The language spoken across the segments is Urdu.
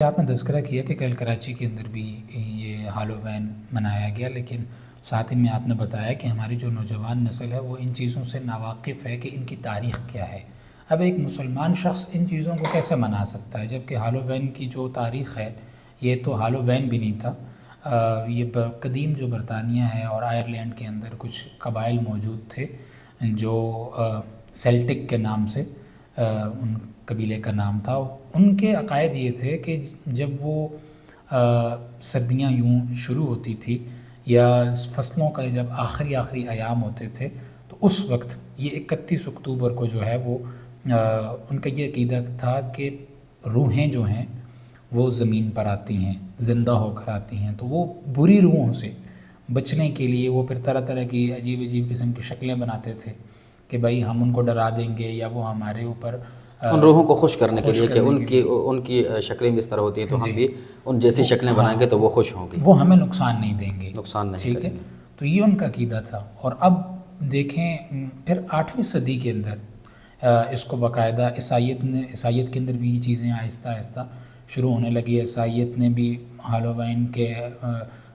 آپ نے تذکرہ کیا کہ کل کراچی کے اندر بھی یہ ہالووین منایا گیا، لیکن ساتھ ہی میں آپ نے بتایا کہ ہماری جو نوجوان نسل ہے وہ ان چیزوں سے ناواقف ہے کہ ان کی تاریخ کیا ہے۔ اب ایک مسلمان شخص ان چیزوں کو کیسے منا سکتا ہے جبکہ ہالووین کی جو تاریخ ہے، یہ تو ہالووین بھی نہیں تھا، یہ قدیم جو برطانیہ ہے اور آئرلینڈ کے اندر کچھ قبائل موجود تھے جو سیلٹک کے نام سے ان قبیلے کا نام تھا۔ ان کے عقائد یہ تھے کہ جب وہ سردیاں یوں شروع ہوتی تھی یا فصلوں کا جب آخری ایام ہوتے تھے تو اس وقت یہ 31 اکتوبر کو جو ہے وہ ان کا یہ عقیدہ تھا کہ روحیں جو ہیں وہ زمین پر آتی ہیں، زندہ ہو کر آتی ہیں، تو وہ بری روحوں سے بچنے کے لیے وہ پھر طرح طرح کی عجیب قسم کی شکلیں بناتے تھے کہ بھائی ہم ان کو ڈرا دیں گے یا وہ ہمارے اوپر ان روحوں کو خوش کرنے کے لیے کہ ان کی شکلیں بھی اس طرح ہوتی ہیں تو ہم بھی ان جیسی شکلیں بنائیں گے تو وہ خوش ہوں گی، وہ ہمیں نقصان نہیں دیں گے، نقصان نہیں ٹھیک ہے۔ کریں گے۔ تو یہ ان کا عقیدہ تھا، اور اب دیکھیں پھر 8ویں صدی کے اندر اس کو باقاعدہ عیسائیت کے اندر بھی یہ چیزیں آہستہ آہستہ شروع ہونے لگی۔ عیسائیت نے بھی ہالووین کے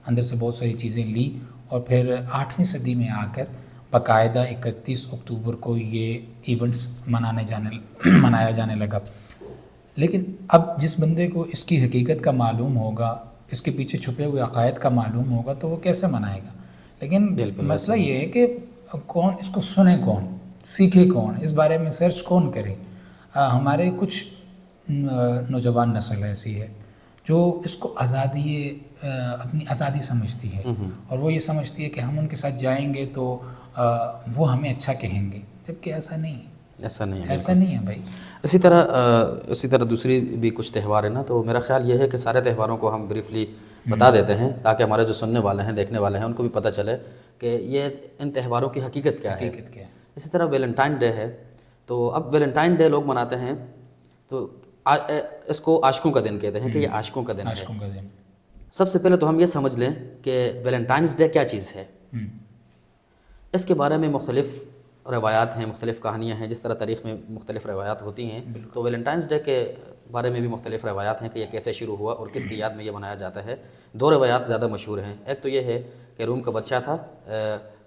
اندر سے بہت ساری چیزیں لی، اور پھر 8ویں صدی میں آ کر باقاعدہ 31 اکتوبر کو یہ ایونٹس منایا جانے لگا۔ لیکن اب جس بندے کو اس کی حقیقت کا معلوم ہوگا، اس کے پیچھے چھپے ہوئے عقائد کا معلوم ہوگا تو وہ کیسے منائے گا؟ لیکن مسئلہ یہ ہے کہ کون اس کو سنے، کون سیکھے، کون اس بارے میں سرچ کون کرے؟ ہمارے کچھ نوجوان نسل ایسی ہے جو اس کو اپنی آزادی سمجھتی ہے، اور وہ یہ سمجھتی ہے کہ ہم ان کے ساتھ جائیں گے تو وہ ہمیں اچھا کہیں گے، جبکہ ایسا نہیں ہے، ایسا نہیں ہے بھائی۔ اسی طرح دوسری بھی کچھ تہوار ہیں نا، تو میرا خیال یہ ہے کہ سارے تہواروں کو ہم بریفلی بتا دیتے ہیں تاکہ ہمارے جو سننے والے ہیں، دیکھنے والے ہیں، ان کو بھی پتہ چلے کہ یہ ان تہواروں کی حقیقت کیا ہے۔ اسی طرح ویلنٹائن ڈے ہے، تو اب ویلنٹائن ڈے لوگ مناتے ہیں تو اس کو عاشقوں کا دن کہتے ہیں کہ یہ عاشقوں کا دن ہے۔ سب سے پہلے تو ہم یہ سمجھ لیں کہ ویلنٹائنس ڈے کیا چیز ہے۔ اس کے بارے میں مختلف روایات ہیں، مختلف کہانیاں ہیں، جس طرح تاریخ میں مختلف روایات ہوتی ہیں، تو ویلنٹائنس ڈے کے بارے میں بھی مختلف روایات ہیں کہ یہ کیسے شروع ہوا اور کس کی یاد میں یہ منایا جاتا ہے۔ 2 روایات زیادہ مشہور ہیں۔ ایک تو یہ ہے کہ روم کا بادشاہ تھا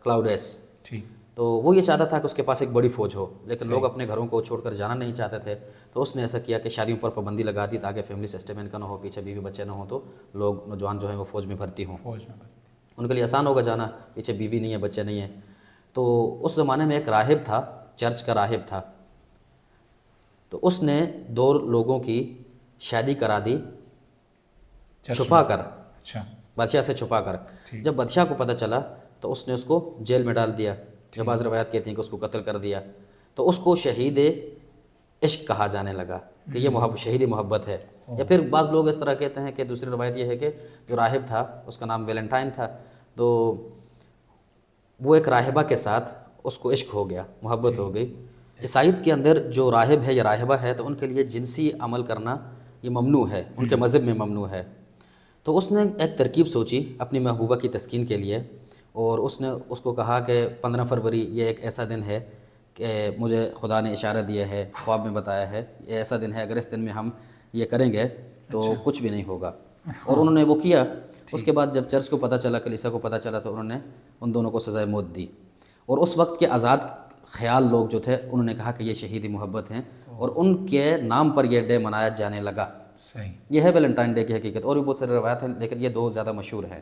کلاؤڈیس، تو وہ یہ چاہتا تھا کہ اس کے پاس ایک بڑی فوج ہو، لیکن لوگ اپنے گھروں کو چھوڑ کر جانا نہیں چاہتے تھے، تو اس نے ایسا کیا کہ شادیوں پر پابندی لگا دی تاکہ فیملی سسٹم ان کا نہ ہو، پیچھے بیوی بچے نہ ہوں تو لوگ نوجوان جو ہیں وہ فوج میں بھرتی ہوں، ان کے لیے آسان ہوگا جانا، پیچھے بیوی نہیں ہے، بچے نہیں ہیں۔ تو اس زمانے میں ایک راہب تھا، چرچ کا راہب تھا، تو اس نے 2 لوگوں کی شادی کرا دی چھپا کر، بادشاہ سے چھپا کر۔ جب بادشاہ کو پتہ چلا تو اس نے اس کو جیل میں ڈال دیا، جب بعض روایات کہتی ہیں کہ اس کو قتل کر دیا، تو اس کو شہید عشق کہا جانے لگا کہ یہ شہید محبت ہے۔ یا پھر بعض لوگ اس طرح کہتے ہیں کہ دوسری روایت یہ ہے کہ جو راہب تھا اس کا نام ویلنٹائن تھا، تو وہ ایک راہبہ کے ساتھ اس کو عشق ہو گیا، محبت ہو گئی۔ عیسائیت کے اندر جو راہب ہے یا راہبہ ہے تو ان کے لیے جنسی عمل کرنا یہ ممنوع ہے، ان کے مذہب میں ممنوع ہے۔ تو اس نے ایک ترکیب سوچی اپنی محبوبہ کی تسکین کے لیے، اور اس نے اس کو کہا کہ 15 فروری یہ ایک ایسا دن ہے کہ مجھے خدا نے اشارہ دیا ہے، خواب میں بتایا ہے، یہ ایسا دن ہے، اگر اس دن میں ہم یہ کریں گے تو کچھ بھی نہیں ہوگا۔ اور انہوں نے وہ کیا۔ اس کے بعد جب چرچ کو پتہ چلا، کلیسا کو پتہ چلا، تو انہوں نے ان دونوں کو سزائے موت دی، اور اس وقت کے آزاد خیال لوگ جو تھے انہوں نے کہا کہ یہ شہیدی محبت ہیں، اور ان کے نام پر یہ ڈے منایا جانے لگا۔ یہ ہے ویلنٹائن ڈے کی حقیقت، اور بھی بہت سارے روایات ہیں لیکن یہ 2 زیادہ مشہور ہیں۔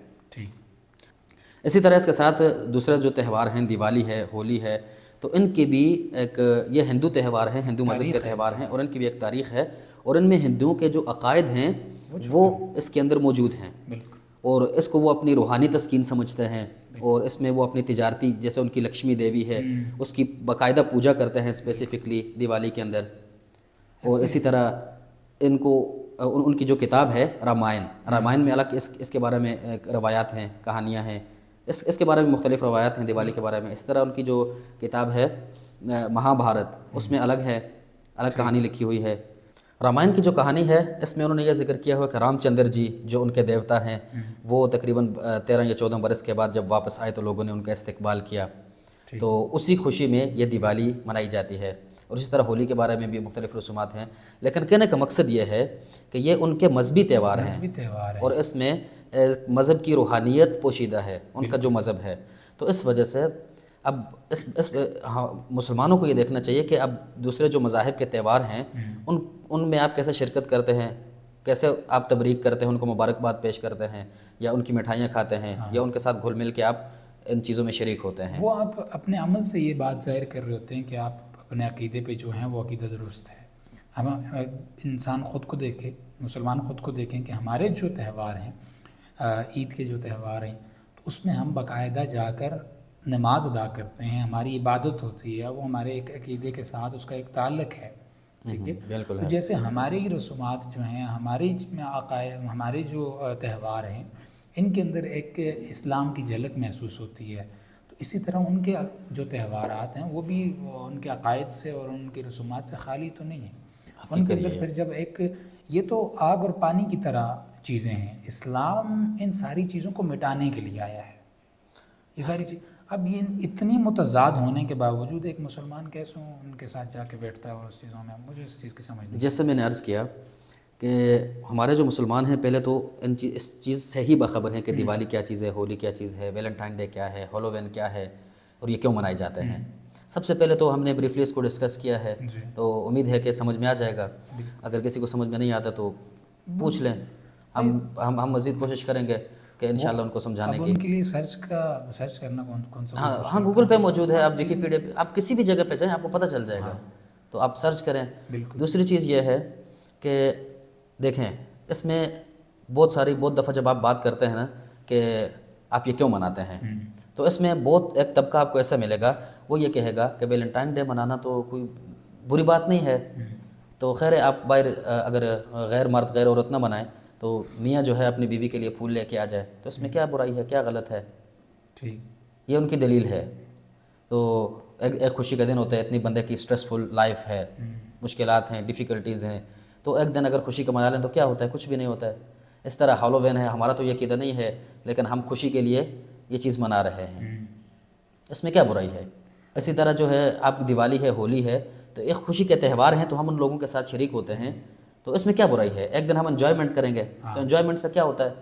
اسی طرح اس کے ساتھ دوسرے جو تہوار ہیں، دیوالی ہے، ہولی ہے، تو ان کی بھی ایک یہ ہندو تہوار ہیں، ہندو مذہب کے تہوار ہیں، اور ان کی بھی ایک تاریخ ہے، اور ان میں ہندوؤں کے جو عقائد ہیں وہ اس کے اندر موجود ہیں، اور اس کو وہ اپنی روحانی تسکین سمجھتے ہیں، اور اس میں وہ اپنی تجارتی، جیسے ان کی لکشمی دیوی ہے اس کی باقاعدہ پوجا کرتے ہیں اسپیسیفکلی دیوالی کے اندر۔ اور اسی طرح ان کی جو کتاب ہے رامائن میں الگ اس کے بارے میں روایات ہیں، کہانیاں ہیں، اس کے بارے میں مختلف روایات ہیں دیوالی کے بارے میں۔ اس طرح ان کی جو کتاب ہے مہا بھارت، اس میں الگ کہانی لکھی ہوئی ہے۔ رامائن کی جو کہانی ہے اس میں انہوں نے یہ ذکر کیا ہوا کہ رام چندر جی جو ان کے دیوتا ہیں، وہ تقریباً 13 یا 14 برس کے بعد جب واپس آئے تو لوگوں نے ان کا استقبال کیا، تو اسی خوشی میں یہ دیوالی منائی جاتی ہے۔ اور اسی طرح ہولی کے بارے میں بھی مختلف رسومات ہیں، لیکن کہنے کا مقصد یہ ہے کہ یہ ان کے مذہبی تہوار ہیں، مذہبی تہوار اور ہیں، اس میں مذہب کی روحانیت پوشیدہ ہے، ان کا جو مذہب ہے. تو اس وجہ سے اب ہاں مسلمانوں کو یہ دیکھنا چاہیے کہ اب دوسرے جو مذاہب کے تہوار ہیں ان میں آپ کیسے شرکت کرتے ہیں، کیسے آپ تبریک کرتے ہیں، ان کو مبارکباد پیش کرتے ہیں، یا ان کی مٹھائیاں کھاتے ہیں، یا ان کے ساتھ گھل مل کے آپ ان چیزوں میں شریک ہوتے ہیں. وہ آپ اپنے عمل سے یہ بات ظاہر کر رہے ہوتے ہیں کہ آپ اپنے عقیدے پہ جو ہیں وہ عقیدہ درست ہے. ہم انسان خود کو دیکھے، مسلمان خود کو دیکھیں کہ ہمارے جو تہوار ہیں، عید کے جو تہوار ہیں، تو اس میں ہم باقاعدہ جا کر نماز ادا کرتے ہیں، ہماری عبادت ہوتی ہے، وہ ہمارے ایک عقیدے کے ساتھ اس کا ایک تعلق ہے. ٹھیک ہے. بالکل تو ہے. جیسے ہماری رسومات جو ہیں، ہمارے جو تہوار ہیں، ان کے اندر ایک اسلام کی جھلک محسوس ہوتی ہے. تو اسی طرح ان کے جو تہوارات ہیں وہ بھی ان کے عقائد سے اور ان کے رسومات سے خالی تو نہیں ہیں. ان کے حقیقت اندر یہ پھر ہے. جب یہ تو آگ اور پانی کی طرح چیزیں ہیں. اسلام ان ساری چیزوں کو مٹانے کے لیے آیا ہے. یہ ساری چیز اب یہ اتنی متضاد ہونے کے باوجود ایک مسلمان کیسے ان کے ساتھ جا کے بیٹھتا ہے، اور اس چیزوں میں مجھے اس چیز کی سمجھ نہیں. جیسے میں نے عرض کیا کہ ہمارے جو مسلمان ہیں پہلے تو اس چیز سے ہی باخبر ہیں کہ دیوالی کیا چیز ہے، ہولی کیا چیز ہے، ویلنٹائن ڈے کیا ہے، ہالووین کیا ہے، اور یہ کیوں منائے جاتے ہیں. سب سے پہلے تو ہم نے بریفلی اس کو ڈسکس کیا ہے، جی تو امید ہے کہ سمجھ میں آ جائے گا. اگر کسی کو سمجھ میں نہیں آتا تو پوچھ لیں، ہم مزید کوشش کریں گے کہ انشاءاللہ ان کو سمجھانے اب کی. ان کے لیے سرچ کرنا کون سا ہاں مشکل ہاں گوگل پہ کام موجود ہے، ہاں، آپ ویکیپیڈیا پہ، آپ کسی بھی جگہ پہ جائیں آپ کو پتہ چل جائے گا، تو آپ سرچ کریں. بالکل. دوسری چیز یہ ہے کہ دیکھیں اس میں بہت دفعہ جب آپ بات کرتے ہیں نا کہ آپ یہ کیوں مناتے ہیں، تو اس میں بہت ایک طبقہ آپ کو ایسا ملے گا، وہ یہ کہے گا کہ ویلنٹائن ڈے منانا تو کوئی بری بات نہیں ہے. تو خیر ہے، آپ باہر اگر غیر مرد غیر عورت نہ منائیں تو میاں جو ہے اپنی بیوی کے لیے پھول لے کے آ جائے، تو اس میں کیا برائی ہے، کیا غلط ہے. ٹھیک. یہ ان کی دلیل ہے. تو ایک خوشی کا دن ہوتا ہے، اتنی بندے کی سٹریسفل لائف ہے، مشکلات ہیں، ڈیفیکلٹیز ہیں، تو ایک دن اگر خوشی کا منا لیں تو کیا ہوتا ہے، کچھ بھی نہیں ہوتا ہے. اس طرح ہالووین ہے، ہمارا تو یہ عقیدہ نہیں ہے، لیکن ہم خوشی کے لیے یہ چیز منا رہے ہیں، اس میں کیا برائی ہے. اسی طرح جو ہے آپ کی دیوالی ہے، ہولی ہے، تو ایک خوشی کے تہوار ہیں، تو ہم ان لوگوں کے ساتھ شریک ہوتے ہیں، تو اس میں کیا برائی ہے. ایک دن ہم انجوائمنٹ کریں گے، تو انجوائمنٹ سے کیا ہوتا ہے.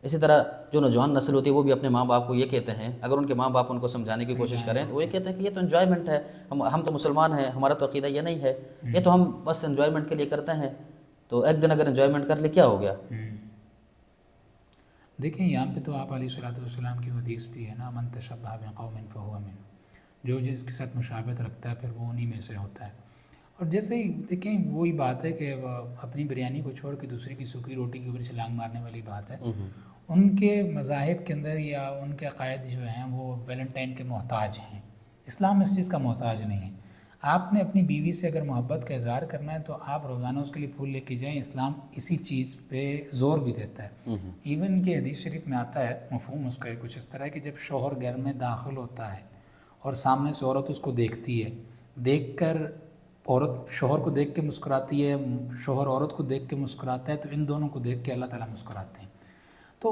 اسی طرح جو نوجوان نسل ہوتی ہے وہ بھی اپنے ماں باپ کو یہ کہتے ہیں، اگر ان کے ماں باپ ان کو سمجھانے کی کوشش کریں تو وہ یہ کہتے ہیں کہ یہ تو انجوائمنٹ ہے، ہم تو مسلمان ہیں، ہمارا تو عقیدہ یہ نہیں ہے، یہ تو ہم بس انجوائمنٹ کے لیے کرتے ہیں. تو ایک دن اگر انجوائمنٹ کر لے کیا ہو گیا. دیکھیں یہاں پہ تو آپ علیہ الصلوۃ والسلام کی حدیث بھی ہے نا، من تشبہ بقوم فہو منہم، جو جس کے ساتھ مشابہت رکھتا ہے پھر وہ انہی میں سے ہوتا ہے. اور جیسے ہی دیکھیں وہی بات ہے کہ اپنی بریانی کو چھوڑ کے دوسرے کی سوکھی روٹی کے اوپر چھلانگ مارنے والی بات ہے. ان کے مذاہب کے اندر یا ان کے عقائد جو ہیں وہ ویلنٹائن کے محتاج ہیں. اسلام اس چیز کا محتاج نہیں ہے. آپ نے اپنی بیوی سے اگر محبت کا اظہار کرنا ہے تو آپ روزانہ اس کے لیے پھول لے کے جائیں. اسلام اسی چیز پہ زور بھی دیتا ہے. ایون کہ حدیث شریف میں آتا ہے، مفہوم اس کا کچھ اس طرح ہے کہ جب شوہر گھر میں داخل ہوتا ہے اور سامنے سے عورت اس کو دیکھتی ہے، دیکھ کر عورت شوہر کو دیکھ کے مسکراتی ہے، شوہر عورت کو دیکھ کے مسکراتا ہے، تو ان دونوں کو دیکھ کے اللہ تعالیٰ مسکراتے ہیں. تو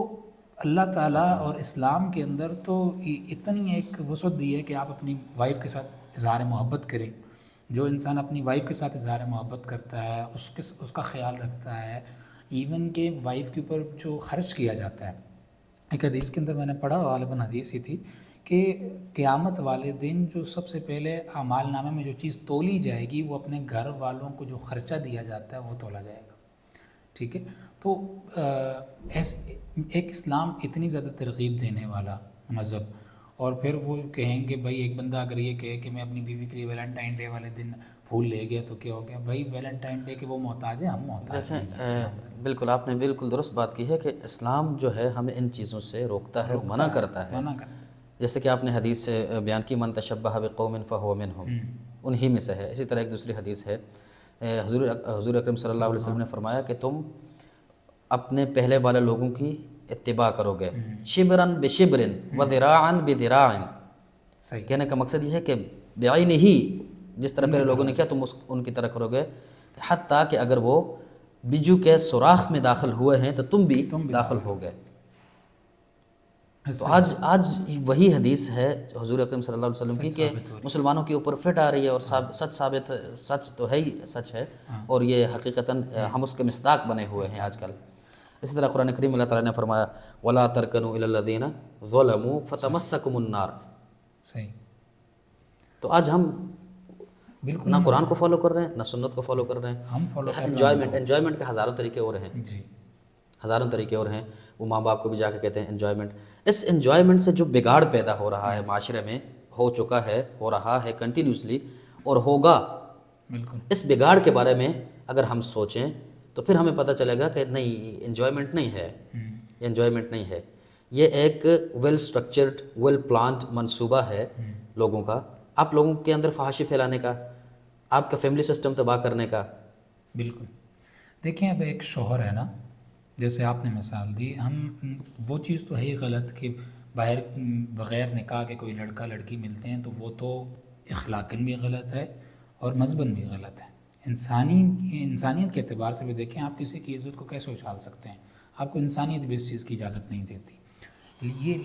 اللہ تعالیٰ اور اسلام کے اندر تو اتنی ایک وسعت دی ہے کہ آپ اپنی وائف کے ساتھ اظہار محبت کریں. جو انسان اپنی وائف کے ساتھ اظہار محبت کرتا ہے اس کا خیال رکھتا ہے. ایون کہ وائف کے اوپر جو خرچ کیا جاتا ہے، ایک حدیث کے اندر میں نے پڑھا، غالباً حدیث ہی تھی، کہ قیامت والے دن جو سب سے پہلے اعمال نامے میں جو چیز تولی جائے گی وہ اپنے گھر والوں کو جو خرچہ دیا جاتا ہے وہ تولا جائے گا. ٹھیک ہے. تو ایک اسلام اتنی زیادہ ترغیب دینے والا مذہب، اور پھر وہ کہیں گے بھائی ایک بندہ اگر یہ کہے کہ میں اپنی بیوی کے لیے ویلنٹائن ڈے والے دن پھول لے گیا تو کیا ہو گیا. بھائی ویلنٹائن ڈے کے وہ محتاج ہیں، ہم محتاج نہیں ہیں. دیکھیں بالکل آپ نے بالکل درست بات کی ہے کہ اسلام جو ہے ہمیں ان چیزوں سے روکتا ہے، منع کرتا ہے. جیسے کہ آپ نے حدیث سے بیان کی، من تشبہ بقوم فہو منہم، انہی میں سے ہے. اسی طرح ایک دوسری حدیث ہے، حضور اکرم صلی اللہ علیہ وسلم نے فرمایا کہ تم اپنے پہلے والے لوگوں کی اتباع کرو گے، شبرن بشبرن وذراعن بذراع. کہنے کا مقصد یہ ہے کہ بعین ہی جس طرح پہلے لوگوں نے کیا تم ان کی طرح کرو گے، حتیٰ کہ اگر وہ بجو کے سوراخ میں داخل ہوئے ہیں تو تم بھی داخل ہو گئے. تو آج وہی حدیث ہے حضور اکرم صلی اللہ علیہ وسلم کی کہ ثابت ہو رہی ہے۔ مسلمانوں کے اوپر فٹ آ رہی ہے اور سچ ثابت، سچ تو ہے ہی سچ ہے، ہاں۔ اور یہ حقیقتاً ہم اس کے مصداق بنے ہوئے ہیں آج کل۔ اسی طرح قرآن کریم اللہ تعالیٰ نے فرمایا وَلَا تَرْكَنُوا إِلَى الَّذِينَ ظَلَمُوا فَتَمَسَّكُمُ النَّارُ۔ صحیح، تو آج ہم بالکل نہ قرآن کو فالو کر رہے ہیں نہ سنت کو فالو کر رہے ہیں، ہم فالو کر رہے ہیں انجوائمنٹ کے ہزاروں طریقے اور ہیں، جی، ہزاروں طریقے اور ہیں۔ وہ ماں باپ کو بھی جا کے کہتے ہیں انجوائمنٹ، اس انجوائمنٹ سے جو بگاڑ پیدا ہو رہا ہے معاشرے میں، ہو چکا ہے، ہو رہا ہے کنٹینیوسلی اور ہوگا، بالکل اس بگاڑ کے بارے میں اگر ہم سوچیں تو پھر ہمیں پتہ چلے گا کہ نہیں، انجوائمنٹ نہیں ہے، یہ انجوائمنٹ نہیں ہے، یہ ایک ویل سٹرکچرڈ ویل پلانڈ منصوبہ ہے لوگوں کا، آپ لوگوں کے اندر فحاشی پھیلانے کا، آپ کا فیملی سسٹم تباہ کرنے کا۔ بالکل۔ دیکھیں اب ایک شوہر ہے نا، جیسے آپ نے مثال دی، ہم وہ چیز تو ہے ہی غلط کہ باہر بغیر نکاح کے کوئی لڑکا لڑکی ملتے ہیں، تو وہ تو اخلاقاً بھی غلط ہے اور مذہباً بھی غلط ہے۔ انسانیت کے اعتبار سے بھی دیکھیں، آپ کسی کی عزت کو کیسے اچھال سکتے ہیں؟ آپ کو انسانیت بھی اس چیز کی اجازت نہیں دیتی۔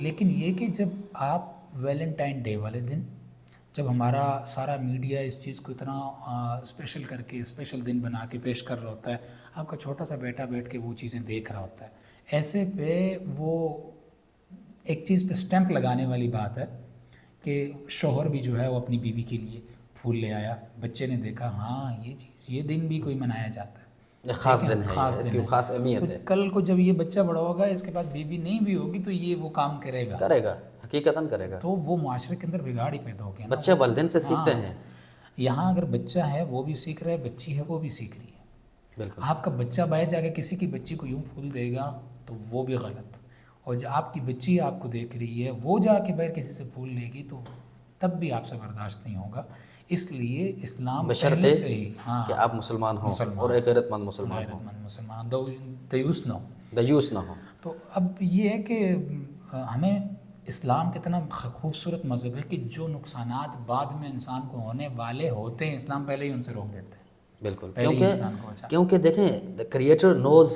لیکن یہ کہ جب آپ ویلنٹائن ڈے والے دن، جب ہمارا سارا میڈیا اس چیز کو اتنا اسپیشل کر کے اسپیشل دن بنا کے پیش کر رہا ہوتا ہے، آپ کا چھوٹا سا بیٹا بیٹھ کے وہ چیزیں دیکھ رہا ہوتا ہے، ایسے پہ وہ ایک چیز پہ سٹیمپ لگانے والی بات ہے کہ شوہر بھی جو ہے وہ اپنی بیوی کے لیے پھول لے آیا، بچے نے دیکھا ہاں یہ چیز، یہ دن بھی کوئی منایا جاتا ہے، یہ خاص ٹھیک ہے، دن ہے، خاص اس دن کی ہے۔ خاص اہمیت ہے، کل کو جب یہ بچہ بڑا ہوگا، اس کے پاس بیوی نہیں بھی ہوگی، تو یہ وہ کام کرے گا، کرے گا، حقیقتاً کرے گا۔ تو وہ معاشرے کے اندر بگاڑ ہی پیدا ہو گیا نا۔ بچے والدین سے سیکھتے ہیں۔ یہاں اگر بچہ ہے وہ بھی سیکھ رہا ہے، بچی ہے وہ بھی سیکھ رہی ہے۔ بالکل، آپ کا بچہ باہر جا کے کسی کی بچی کو یوں پھول دے گا تو وہ بھی غلط، اور جو آپ کی بچی آپ کو دیکھ رہی ہے وہ جا کے باہر کسی سے پھول لے گی تو تب بھی آپ سے برداشت نہیں ہوگا۔ اس لیے اسلام پہلے سے ہی کہ آپ مسلمان ہوں اور ایک غیرت مند مسلمان ہوں، غیرت مند مسلمان، دیوس نہ ہو۔ دیوس نہ ہو۔ تو اب یہ ہے کہ ہمیں اسلام کتنا خوبصورت مذہب ہے کہ جو نقصانات بعد میں انسان کو ہونے والے ہوتے ہیں، اسلام پہلے ہی ان سے روک دیتا ہے، بالکل، پہلے ہی انسان کو بچا۔ کیونکہ دیکھیں the creator knows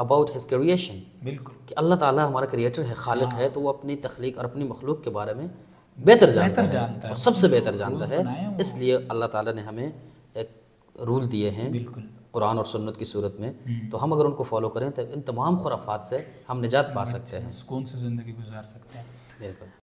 about his creation، بالکل، کہ اللہ تعالیٰ ہمارا کریٹر ہے، خالق ہے، تو وہ اپنی تخلیق اور اپنی مخلوق کے بارے میں بہتر جانتا ہے اور سب سے بہتر جانتا ہے، اس لیے اللہ تعالیٰ نے ہمیں ایک رول دیے ہیں بالکل، قرآن اور سنت کی صورت میں، تو ہم اگر ان کو فالو کریں تو ان تمام خرافات سے ہم نجات پا سکتے ہیں۔ سکون سے زندگی گزار سکتے ہیں۔ بالکل۔